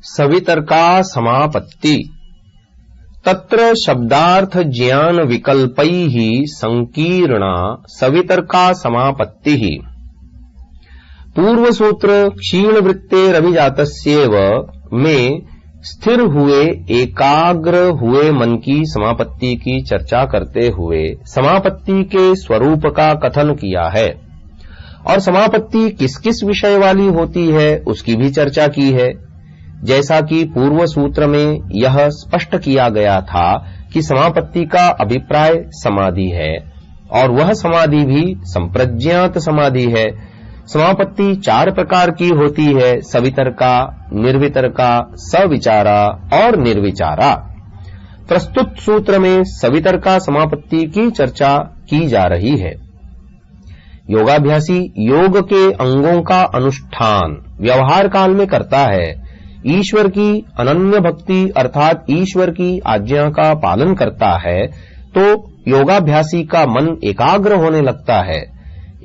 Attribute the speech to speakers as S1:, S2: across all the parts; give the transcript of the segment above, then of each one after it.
S1: सवितर्का समापत्ति। तत्र शब्दार्थ ज्ञान विकल्पैः संकीर्णा सवितर्का समापत्तिः। पूर्व सूत्र क्षीण वृत्तेरभिजातस्येव में स्थिर हुए एकाग्र हुए मन की समापत्ति की चर्चा करते हुए समापत्ति के स्वरूप का कथन किया है और समापत्ति किस किस विषय वाली होती है उसकी भी चर्चा की है। जैसा कि पूर्व सूत्र में यह स्पष्ट किया गया था कि समापत्ति का अभिप्राय समाधि है और वह समाधि भी संप्रज्ञात समाधि है। समापत्ति 4 प्रकार की होती है, सवितर्का, निर्वितर्का, सविचारा और निर्विचारा। प्रस्तुत सूत्र में सवितर्का समापत्ति की चर्चा की जा रही है। योगाभ्यासी योग के अंगों का अनुष्ठान व्यवहार काल में करता है, ईश्वर की अनन्य भक्ति अर्थात ईश्वर की आज्ञा का पालन करता है, तो योगाभ्यासी का मन एकाग्र होने लगता है।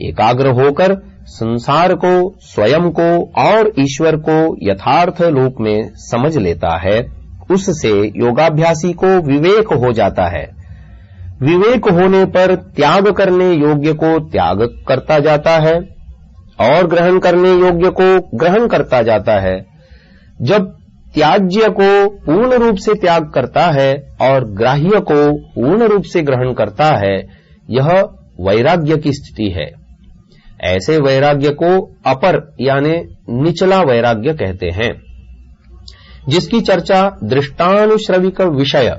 S1: एकाग्र होकर संसार को, स्वयं को और ईश्वर को यथार्थ रूप में समझ लेता है। उससे योगाभ्यासी को विवेक हो जाता है। विवेक होने पर त्याग करने योग्य को त्याग करता जाता है और ग्रहण करने योग्य को ग्रहण करता जाता है। जब त्याज्य को पूर्ण रूप से त्याग करता है और ग्राह्य को पूर्ण रूप से ग्रहण करता है, यह वैराग्य की स्थिति है। ऐसे वैराग्य को अपर यानी निचला वैराग्य कहते हैं, जिसकी चर्चा दृष्टानुश्रविक विषय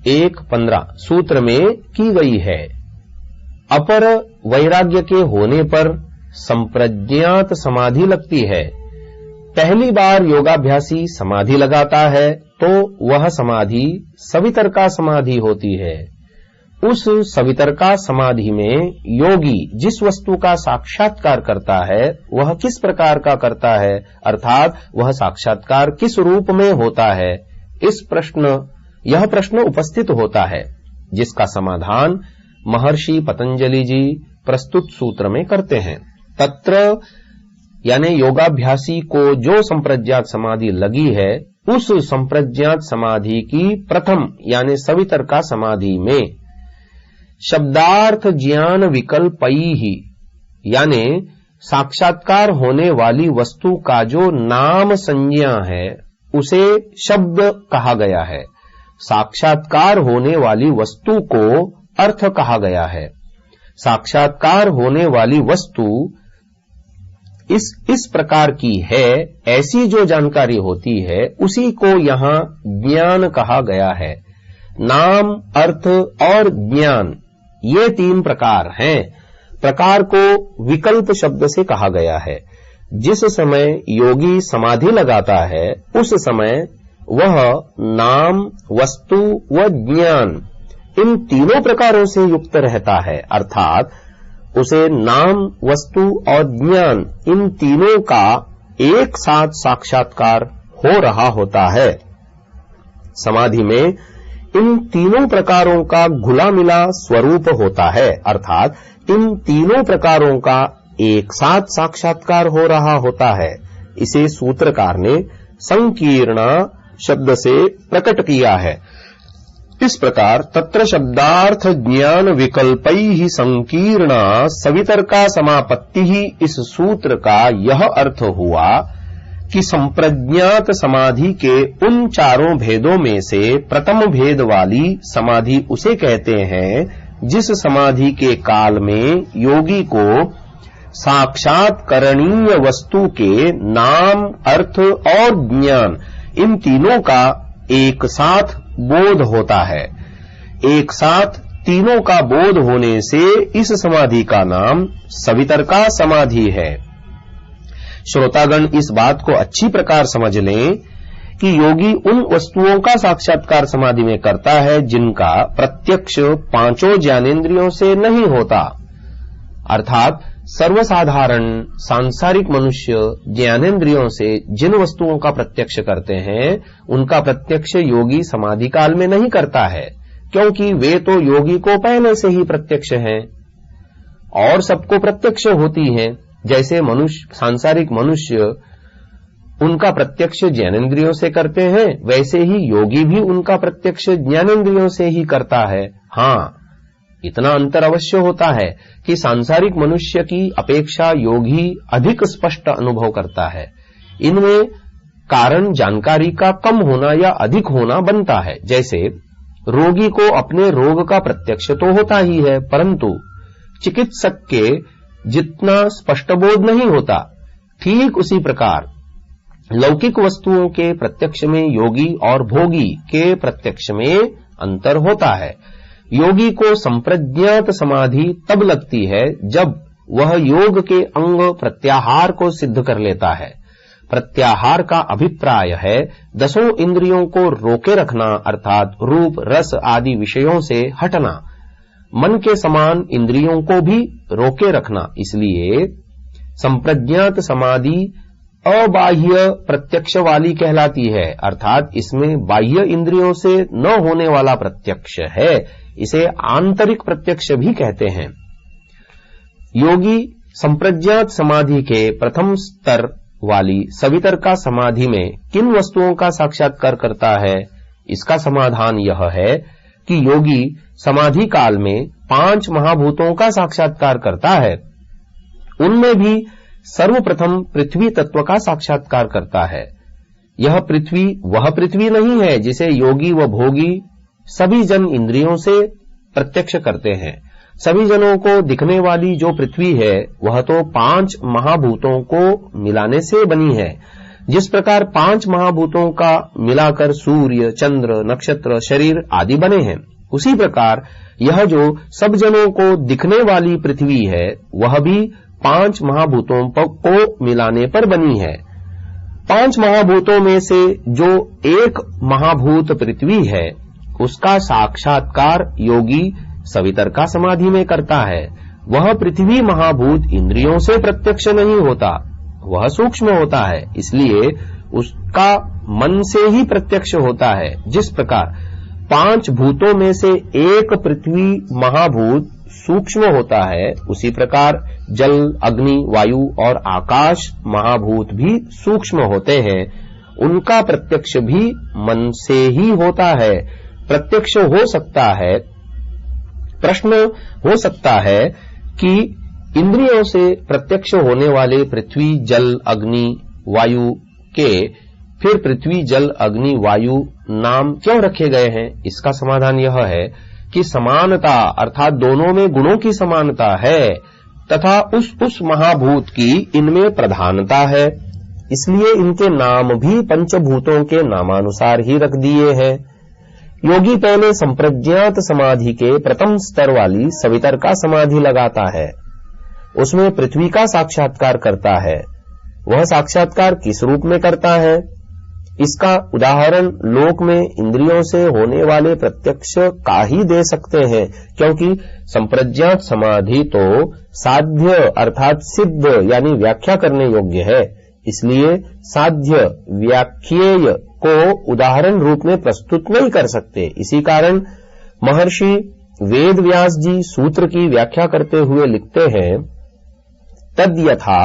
S1: 1.15 सूत्र में की गई है। अपर वैराग्य के होने पर संप्रज्ञात समाधि लगती है। पहली बार योगाभ्यासी समाधि लगाता है तो वह समाधि सवितर्का समाधि होती है। उस सवितर्का समाधि में योगी जिस वस्तु का साक्षात्कार करता है वह किस प्रकार का करता है, अर्थात वह साक्षात्कार किस रूप में होता है, यह प्रश्न उपस्थित होता है, जिसका समाधान महर्षि पतंजलि जी प्रस्तुत सूत्र में करते हैं। तत्र यानी योगाभ्यासी को जो संप्रज्ञात समाधि लगी है, उस संप्रज्ञात समाधि की प्रथम यानी सवितर्का समाधि में शब्दार्थ ज्ञान विकल्पैः यानी साक्षात्कार होने वाली वस्तु का जो नाम संज्ञा है उसे शब्द कहा गया है। साक्षात्कार होने वाली वस्तु को अर्थ कहा गया है। साक्षात्कार होने वाली वस्तु इस प्रकार की है, ऐसी जो जानकारी होती है उसी को यहाँ ज्ञान कहा गया है। नाम, अर्थ और ज्ञान ये 3 प्रकार हैं। प्रकार को विकल्प शब्द से कहा गया है। जिस समय योगी समाधि लगाता है उस समय वह नाम, वस्तु व ज्ञान इन तीनों प्रकारों से युक्त रहता है, अर्थात उसे नाम, वस्तु और ज्ञान इन तीनों का एक साथ साक्षात्कार हो रहा होता है। समाधि में इन तीनों प्रकारों का घुला मिला स्वरूप होता है, अर्थात इन तीनों प्रकारों का एक साथ साक्षात्कार हो रहा होता है। इसे सूत्रकार ने संकीर्णा शब्द से प्रकट किया है। इस प्रकार तत्र शब्दार्थ ज्ञान विकल्पैः संकीर्णा सवितर्का समापत्तिः इस सूत्र का यह अर्थ हुआ कि संप्रज्ञात समाधि के उन 4 भेदों में से प्रथम भेद वाली समाधि उसे कहते हैं जिस समाधि के काल में योगी को साक्षात करणीय वस्तु के नाम, अर्थ और ज्ञान इन तीनों का एक साथ बोध होता है। एक साथ तीनों का बोध होने से इस समाधि का नाम सवितर्का समाधि है। श्रोतागण इस बात को अच्छी प्रकार समझ लें कि योगी उन वस्तुओं का साक्षात्कार समाधि में करता है जिनका प्रत्यक्ष 5 ज्ञानेंद्रियों से नहीं होता, अर्थात सर्वसाधारण सांसारिक मनुष्य ज्ञानेंद्रियों से जिन वस्तुओं का प्रत्यक्ष करते हैं उनका प्रत्यक्ष योगी समाधि काल में नहीं करता है, क्योंकि वे तो योगी को पहले से ही प्रत्यक्ष हैं और सबको प्रत्यक्ष होती हैं। जैसे सांसारिक मनुष्य उनका प्रत्यक्ष ज्ञानेंद्रियों से करते हैं, वैसे ही योगी भी उनका प्रत्यक्ष ज्ञानेंद्रियों से ही करता है। हाँ, इतना अंतर अवश्य होता है कि सांसारिक मनुष्य की अपेक्षा योगी अधिक स्पष्ट अनुभव करता है। इनमें कारण जानकारी का कम होना या अधिक होना बनता है। जैसे रोगी को अपने रोग का प्रत्यक्ष तो होता ही है, परंतु चिकित्सक के जितना स्पष्ट बोध नहीं होता। ठीक उसी प्रकार लौकिक वस्तुओं के प्रत्यक्ष में योगी और भोगी के प्रत्यक्ष में अंतर होता है। योगी को संप्रज्ञात समाधि तब लगती है जब वह योग के अंग प्रत्याहार को सिद्ध कर लेता है। प्रत्याहार का अभिप्राय है दसों इंद्रियों को रोके रखना, अर्थात रूप, रस आदि विषयों से हटना। मन के समान इंद्रियों को भी रोके रखना। इसलिए संप्रज्ञात समाधि अबाह्य प्रत्यक्ष वाली कहलाती है, अर्थात इसमें बाह्य इंद्रियों से न होने वाला प्रत्यक्ष है। इसे आंतरिक प्रत्यक्ष भी कहते हैं। योगी संप्रज्ञात समाधि के प्रथम स्तर वाली सवितर्का समाधि में किन वस्तुओं का साक्षात्कार करता है? इसका समाधान यह है कि योगी समाधि काल में 5 महाभूतों का साक्षात्कार करता है। उनमें भी सर्वप्रथम पृथ्वी तत्व का साक्षात्कार करता है। यह पृथ्वी वह पृथ्वी नहीं है जिसे योगी व भोगी सभी जन इंद्रियों से प्रत्यक्ष करते हैं। सभी जनों को दिखने वाली जो पृथ्वी है वह तो 5 महाभूतों को मिलाने से बनी है। जिस प्रकार 5 महाभूतों का मिलाकर सूर्य, चंद्र, नक्षत्र, शरीर आदि बने हैं, उसी प्रकार यह जो सब जनों को दिखने वाली पृथ्वी है वह भी 5 महाभूतों को मिलाने पर बनी है। 5 महाभूतों में से जो एक महाभूत पृथ्वी है उसका साक्षात्कार योगी सवितर्का समाधि में करता है। वह पृथ्वी महाभूत इंद्रियों से प्रत्यक्ष नहीं होता, वह सूक्ष्म होता है, इसलिए उसका मन से ही प्रत्यक्ष होता है। जिस प्रकार 5 भूतों में से एक पृथ्वी महाभूत सूक्ष्म होता है, उसी प्रकार जल, अग्नि, वायु और आकाश महाभूत भी सूक्ष्म होते हैं। उनका प्रत्यक्ष भी मन से ही होता है। प्रत्यक्ष हो सकता है, प्रश्न हो सकता है कि इंद्रियों से प्रत्यक्ष होने वाले पृथ्वी, जल, अग्नि, वायु के फिर पृथ्वी, जल, अग्नि, वायु नाम क्यों रखे गए हैं? इसका समाधान यह है कि समानता अर्थात दोनों में गुणों की समानता है तथा उस महाभूत की इनमें प्रधानता है, इसलिए इनके नाम भी पंचभूतों के नामानुसार ही रख दिए हैं। योगी पहले संप्रज्ञात समाधि के प्रथम स्तर वाली सवितर्का समाधि लगाता है। उसमें पृथ्वी का साक्षात्कार करता है। वह साक्षात्कार किस रूप में करता है? इसका उदाहरण लोक में इंद्रियों से होने वाले प्रत्यक्ष का ही दे सकते हैं, क्योंकि संप्रज्ञात समाधि तो साध्य अर्थात सिद्ध यानी व्याख्या करने योग्य है। इसलिए साध्य व्याख्येय को उदाहरण रूप में प्रस्तुत नहीं कर सकते। इसी कारण महर्षि वेद व्यास जी सूत्र की व्याख्या करते हुए लिखते हैं, तद यथा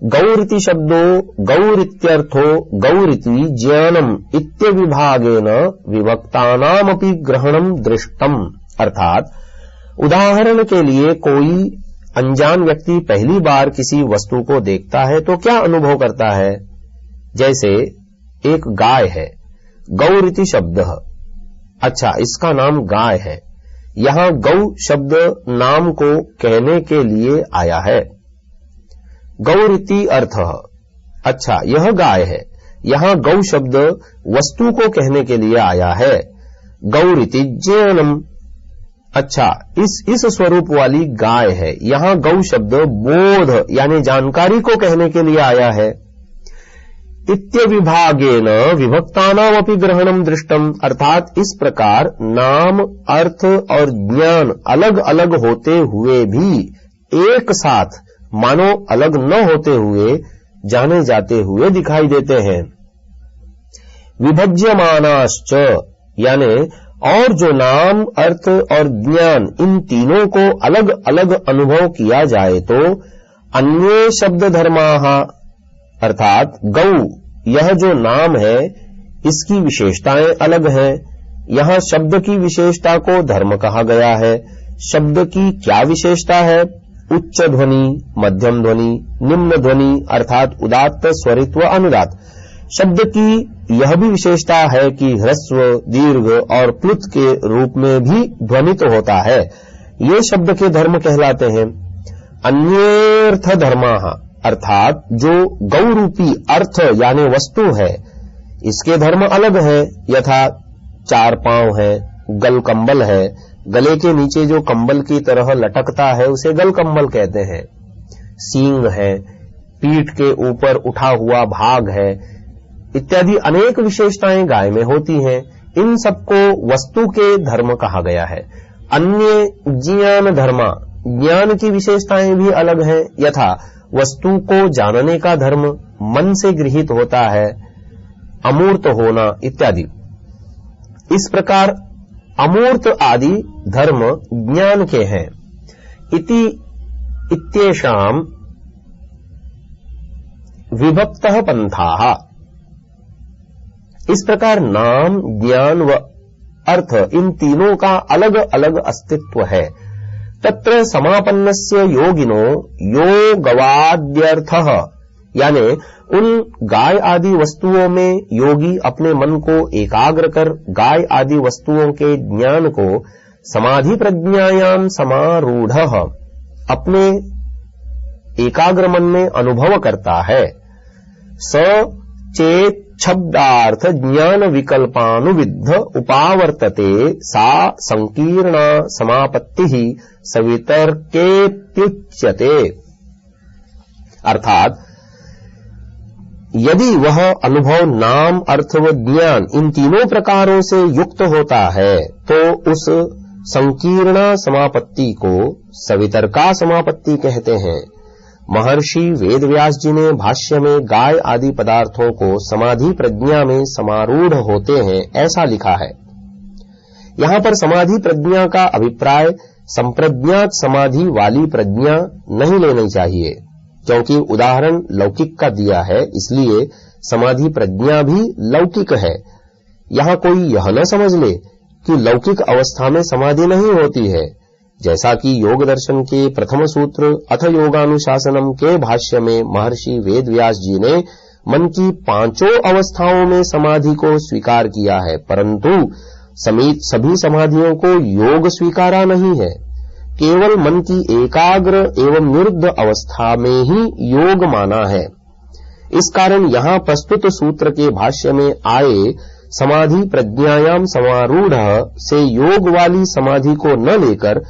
S1: गौरिति शब्दो गौरित्यर्थो गौरिति ज्ञानम इत्यविभागेन विभक्तानामपि ग्रहणम दृष्टम। अर्थात उदाहरण के लिए कोई अनजान व्यक्ति पहली बार किसी वस्तु को देखता है तो क्या अनुभव करता है? जैसे एक गाय है, गौरिति शब्द, अच्छा इसका नाम गाय है। यहां गौ शब्द नाम को कहने के लिए आया है। गौरिति अर्थ, अच्छा यह गाय है। यहां गौ शब्द वस्तु को कहने के लिए आया है। गौरिति ज्ञानम, अच्छा इस स्वरूप वाली गाय है। यहां गौ शब्द बोध यानी जानकारी को कहने के लिए आया है। इत्यविभागेन विभक्तानामपि ग्रहणम दृष्टम, अर्थात इस प्रकार नाम, अर्थ और ज्ञान अलग अलग होते हुए भी एक साथ मानो अलग न होते हुए जाने जाते हुए दिखाई देते हैं। विभज्यमानाश्च यानी और जो नाम, अर्थ और ज्ञान इन तीनों को अलग अलग अनुभव किया जाए तो अन्ये शब्द धर्माः अर्थात गौ यह जो नाम है इसकी विशेषताएं अलग हैं। यहां शब्द की विशेषता को धर्म कहा गया है। शब्द की क्या विशेषता है? उच्च ध्वनि, मध्यम ध्वनि, निम्न ध्वनि अर्थात उदात्त, स्वरित व अनुदात्त। शब्द की यह भी विशेषता है कि ह्रस्व, दीर्घ और प्लुत के रूप में भी ध्वनित होता है। ये शब्द के धर्म कहलाते हैं। अन्येर्थ धर्माः अर्थात जो गौ रूपी अर्थ यानी वस्तु है इसके धर्म अलग है। यथा चार पांव है, गल कंबल है, गले के नीचे जो कंबल की तरह लटकता है उसे गल कंबल कहते हैं। सींग है, पीठ के ऊपर उठा हुआ भाग है, इत्यादि अनेक विशेषताएं गाय में होती हैं। इन सबको वस्तु के धर्म कहा गया है। अन्य ज्ञान धर्मा, ज्ञान की विशेषताएं भी अलग हैं। यथा वस्तु को जानने का धर्म मन से गृहीत होता है, अमूर्त होना इत्यादि। इस प्रकार अमूर्त आदि धर्म ज्ञान के हैं। इति इत्येषाम् विभक्तः पंथाः। इस प्रकार नाम, ज्ञान व अर्थ इन तीनों का अलग अलग अस्तित्व है। तत्र समापन्नस्य योगिनो योगवाद्यर्थः यानी उन गाय आदि वस्तुओं में योगी अपने मन को एकाग्र कर गाय आदि वस्तुओं के ज्ञान को समाधि प्रज्ञायाम समारूढ़ः अपने एकाग्र मन में अनुभव करता है। स चेत शब्दार्थ ज्ञान विकल्पानुविद्ध उपावर्तते सा संकीर्णा समापत्तिः सवितर्केत्युच्यते। अर्थात यदि वह अनुभव नाम, अर्थ व ज्ञान इन तीनों प्रकारों से युक्त होता है तो उस संकीर्ण समापत्ति को सवितर्का समापत्ति कहते हैं। महर्षि वेदव्यास जी ने भाष्य में गाय आदि पदार्थों को समाधि प्रज्ञा में समारूढ़ होते हैं ऐसा लिखा है। यहां पर समाधि प्रज्ञा का अभिप्राय संप्रज्ञात समाधि वाली प्रज्ञा नहीं लेनी चाहिए, क्योंकि उदाहरण लौकिक का दिया है, इसलिए समाधि प्रज्ञा भी लौकिक है। यहां कोई यह न समझ ले कि लौकिक अवस्था में समाधि नहीं होती है, जैसा कि योग दर्शन के प्रथम सूत्र अथ योगानुशासनम के भाष्य में महर्षि वेदव्यास जी ने मन की पांचों अवस्थाओं में समाधि को स्वीकार किया है, परंतु सभी समाधियों को योग स्वीकारा नहीं है। केवल मन की एकाग्र एवं निरुद्ध अवस्था में ही योग माना है। इस कारण यहां प्रस्तुत सूत्र के भाष्य में आए समाधि प्रज्ञायाम समारूढ़ से योग वाली समाधि को न लेकर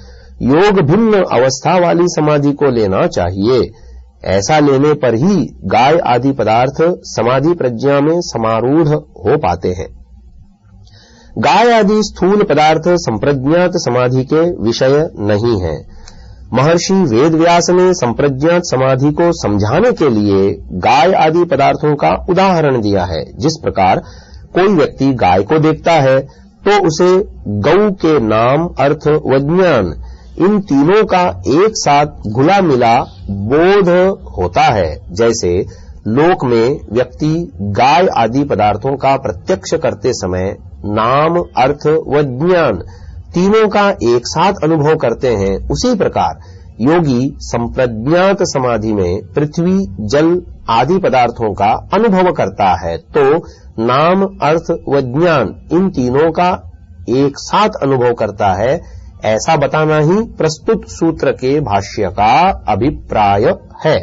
S1: योग भिन्न अवस्था वाली समाधि को लेना चाहिए। ऐसा लेने पर ही गाय आदि पदार्थ समाधि प्रज्ञा में समारूढ़ हो पाते हैं। गाय आदि स्थूल पदार्थ संप्रज्ञात समाधि के विषय नहीं है। महर्षि वेदव्यास ने संप्रज्ञात समाधि को समझाने के लिए गाय आदि पदार्थों का उदाहरण दिया है। जिस प्रकार कोई व्यक्ति गाय को देखता है तो उसे गौ के नाम, अर्थ व ज्ञान इन तीनों का एक साथ घुला मिला बोध होता है। जैसे लोक में व्यक्ति गाय आदि पदार्थों का प्रत्यक्ष करते समय नाम, अर्थ व ज्ञान तीनों का एक साथ अनुभव करते हैं, उसी प्रकार योगी संप्रज्ञात समाधि में पृथ्वी, जल आदि पदार्थों का अनुभव करता है तो नाम, अर्थ व ज्ञान इन तीनों का एक साथ अनुभव करता है। ऐसा बताना ही प्रस्तुत सूत्र के भाष्य का अभिप्राय है।